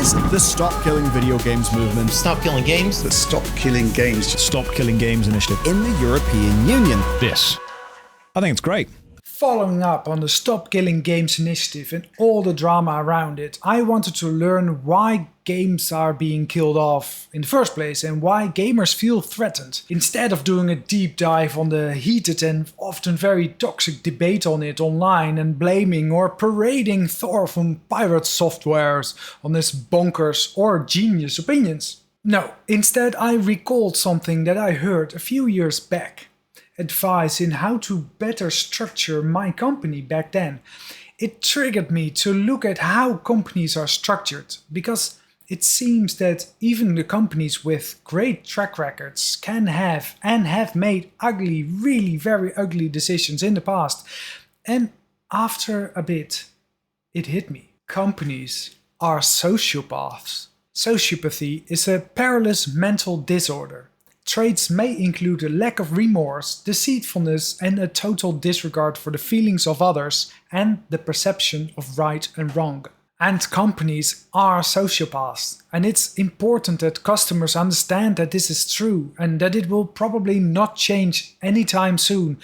is the Stop Killing Video Games movement. Stop killing games. The Stop Killing Games. Stop Killing Games initiative in the European Union. This. I think it's great. Following up on the Stop Killing Games initiative and all the drama around it, I wanted to learn why games are being killed off in the first place and why gamers feel threatened. Instead of doing a deep dive on the heated and often very toxic debate on it online and blaming or parading Thor from pirate softwares on his bonkers or genius opinions. No, instead I recalled something that I heard a few years back. Advice in how to better structure my company back then. It triggered me to look at how companies are structured, because it seems that even the companies with great track records can have and have made ugly, really very ugly decisions in the past. And after a bit, it hit me. Companies are sociopaths. Sociopathy is a perilous mental disorder. Traits may include a lack of remorse, deceitfulness, and a total disregard for the feelings of others and the perception of right and wrong. And companies are sociopaths, and it's important that customers understand that this is true and that it will probably not change anytime soon,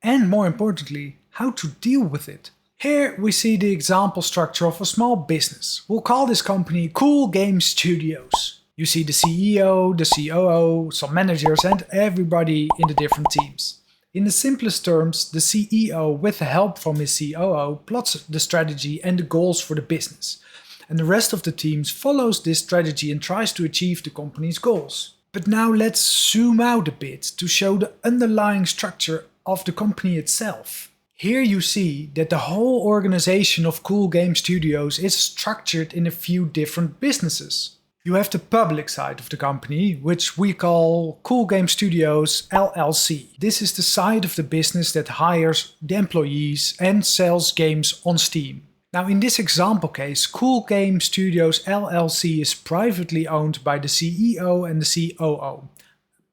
and more importantly, how to deal with it. Here we see the example structure of a small business. We'll call this company Cool Game Studios. You see the CEO, the COO, some managers and everybody in the different teams. In the simplest terms, the CEO, with the help from his COO, plots the strategy and the goals for the business. And the rest of the teams follows this strategy and tries to achieve the company's goals. But now let's zoom out a bit to show the underlying structure of the company itself. Here you see that the whole organization of Cool Game Studios is structured in a few different businesses. You have the public side of the company, which we call Cool Game Studios LLC. This is the side of the business that hires the employees and sells games on Steam. Now in this example case, Cool Game Studios LLC is privately owned by the CEO and the COO.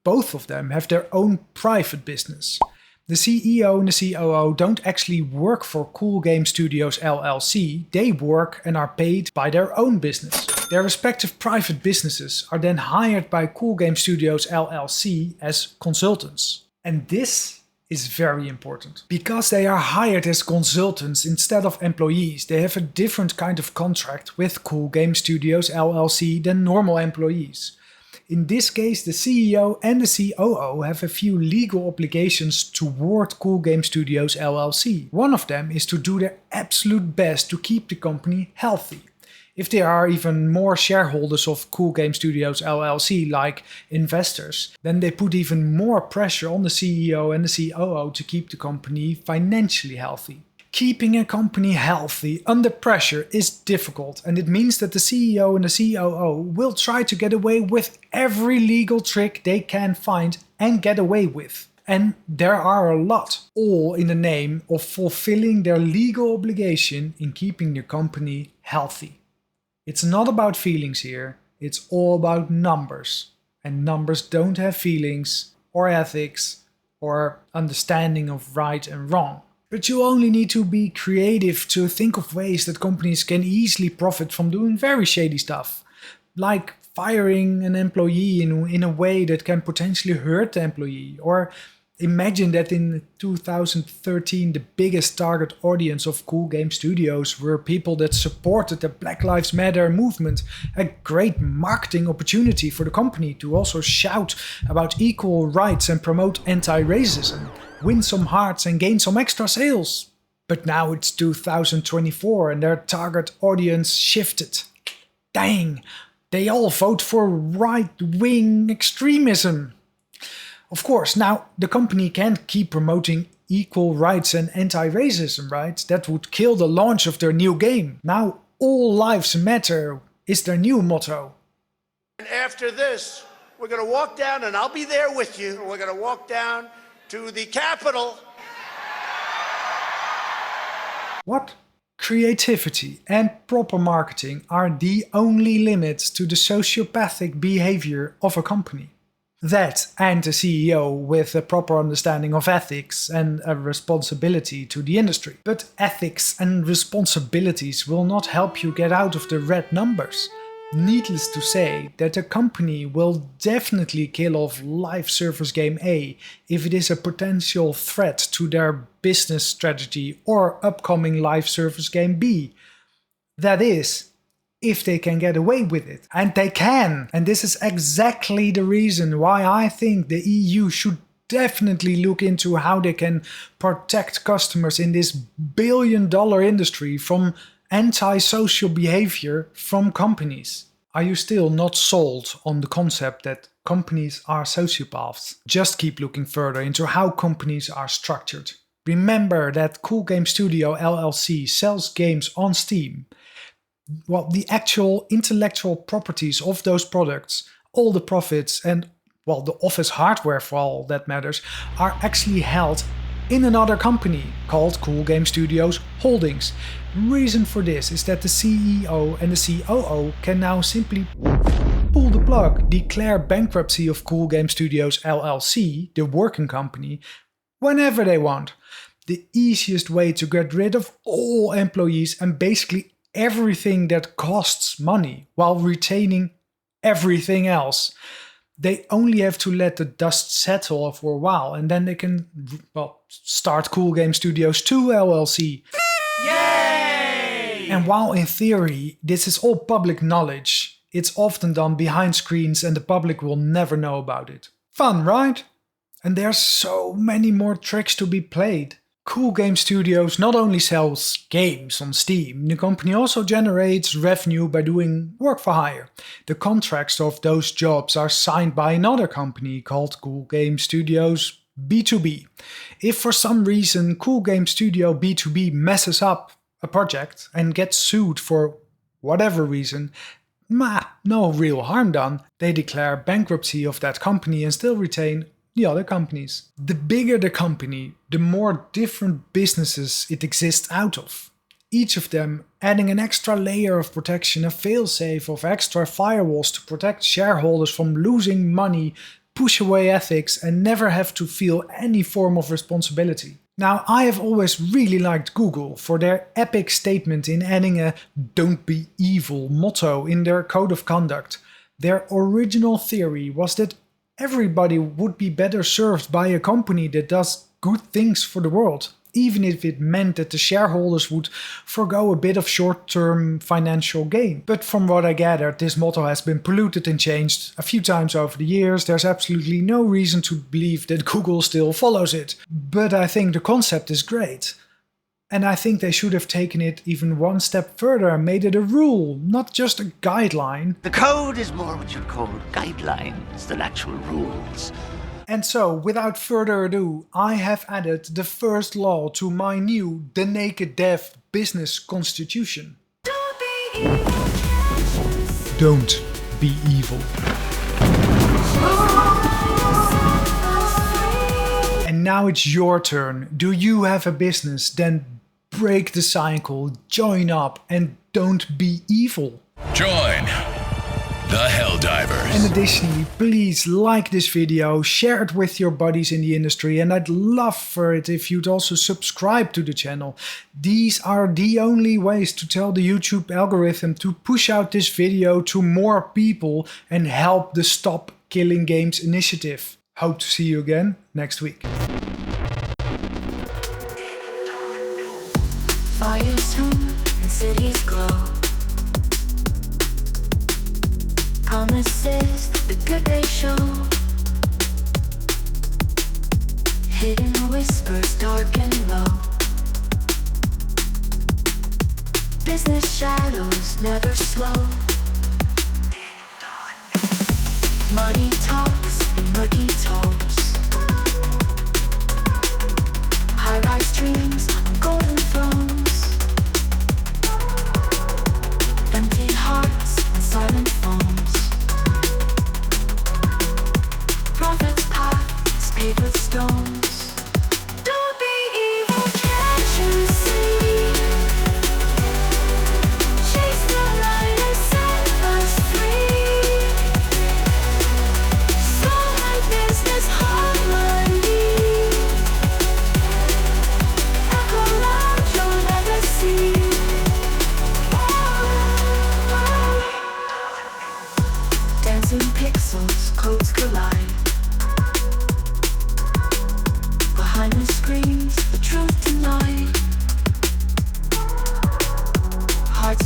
Both of them have their own private business. The CEO and the COO don't actually work for Cool Game Studios LLC, they work and are paid by their own business. Their respective private businesses are then hired by Cool Game Studios LLC as consultants. And this is very important. Because they are hired as consultants instead of employees, they have a different kind of contract with Cool Game Studios LLC than normal employees. In this case, the CEO and the COO have a few legal obligations toward Cool Game Studios LLC. One of them is to do their absolute best to keep the company healthy. If there are even more shareholders of Cool Game Studios LLC, like investors, then they put even more pressure on the CEO and the COO to keep the company financially healthy. Keeping a company healthy under pressure is difficult, and it means that the CEO and the COO will try to get away with every legal trick they can find and get away with. And there are a lot, all in the name of fulfilling their legal obligation in keeping the company healthy. It's not about feelings here, it's all about numbers. And numbers don't have feelings, or ethics, or understanding of right and wrong. But you only need to be creative to think of ways that companies can easily profit from doing very shady stuff. Like firing an employee in a way that can potentially hurt the employee. Or imagine that in 2013 the biggest target audience of Cool Game Studios were people that supported the Black Lives Matter movement. A great marketing opportunity for the company to also shout about equal rights and promote anti-racism. Win some hearts and gain some extra sales. But now it's 2024 and their target audience shifted. Dang, they all vote for right-wing extremism. Of course, now the company can't keep promoting equal rights and anti-racism, right? That would kill the launch of their new game. Now all lives matter is their new motto. And after this, we're going to walk down, and I'll be there with you. We're going to walk down to the Capitol. What? Creativity and proper marketing are the only limits to the sociopathic behavior of a company. That and a CEO with a proper understanding of ethics and a responsibility to the industry. But ethics and responsibilities will not help you get out of the red numbers. Needless to say that a company will definitely kill off live service game A if it is a potential threat to their business strategy or upcoming live service game B. That is, if they can get away with it. And they can. And this is exactly the reason why I think the EU should definitely look into how they can protect customers in this billion-dollar industry from antisocial behavior from companies. Are you still not sold on the concept that companies are sociopaths? Just keep looking further into how companies are structured. Remember that Cool Game Studio LLC sells games on Steam. Well, the actual intellectual properties of those products, all the profits and, well, the office hardware for all that matters, are actually held in another company called Cool Game Studios Holdings. Reason for this is that the CEO and the COO can now simply pull the plug, declare bankruptcy of Cool Game Studios LLC, the working company, whenever they want. The easiest way to get rid of all employees and basically everything that costs money while retaining everything else. They only have to let the dust settle for a while and then they can, well, start Cool Game Studios 2 LLC. Yay! And while in theory this is all public knowledge, it's often done behind screens and the public will never know about it. Fun, right? And there's so many more tricks to be played. Cool Game Studios not only sells games on Steam, the company also generates revenue by doing work for hire. The contracts of those jobs are signed by another company called Cool Game Studios B2B. If for some reason Cool Game Studio B2B messes up a project and gets sued for whatever reason, no real harm done. They declare bankruptcy of that company and still retain the other companies. The bigger the company, the more different businesses it exists out of. Each of them adding an extra layer of protection, a failsafe of extra firewalls to protect shareholders from losing money, push away ethics and never have to feel any form of responsibility. Now, I have always really liked Google for their epic statement in adding a "don't be evil" motto in their code of conduct. Their original theory was that everybody would be better served by a company that does good things for the world, even if it meant that the shareholders would forgo a bit of short-term financial gain. But from what I gathered, this motto has been polluted and changed a few times over the years. There's absolutely no reason to believe that Google still follows it. But I think the concept is great. And I think they should have taken it even one step further and made it a rule, not just a guideline. The code is more what you'd call guidelines than actual rules. And so, without further ado, I have added the first law to my new The Naked Dev business constitution. Don't be evil. And now it's your turn. Do you have a business? Then break the cycle, join up, and don't be evil. Join the Helldivers. And additionally, please like this video, share it with your buddies in the industry, and I'd love for it if you'd also subscribe to the channel. These are the only ways to tell the YouTube algorithm to push out this video to more people and help the Stop Killing Games initiative. Hope to see you again next week. Fires hum and cities glow. Promises, the good they show. Hidden whispers, dark and low. Business shadows never slow. Money talks and murky toes. High-rise dreams on golden thrones. Empty hearts and silent phones. Prophet's path is paved with stones. Don't be evil, can't you see? Chase the light and set us free. Soul and business harmony. Echo loud.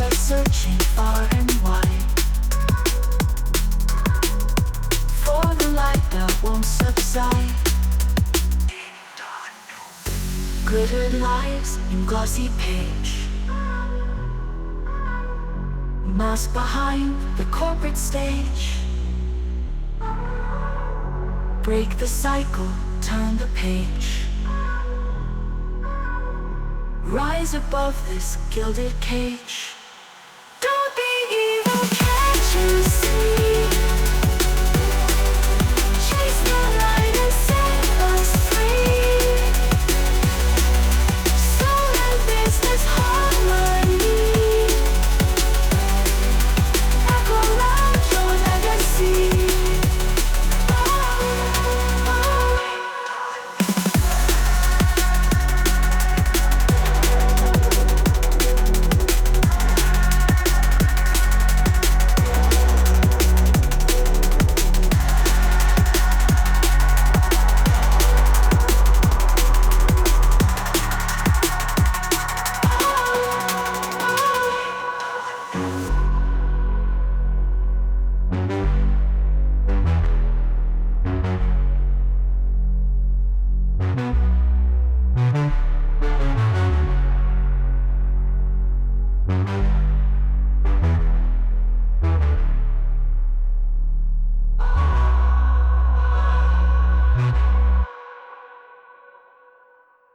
are searching far and wide for the light that won't subside. Glittered lives in glossy page, masked behind the corporate stage. Break the cycle, turn the page. Rise above this gilded cage.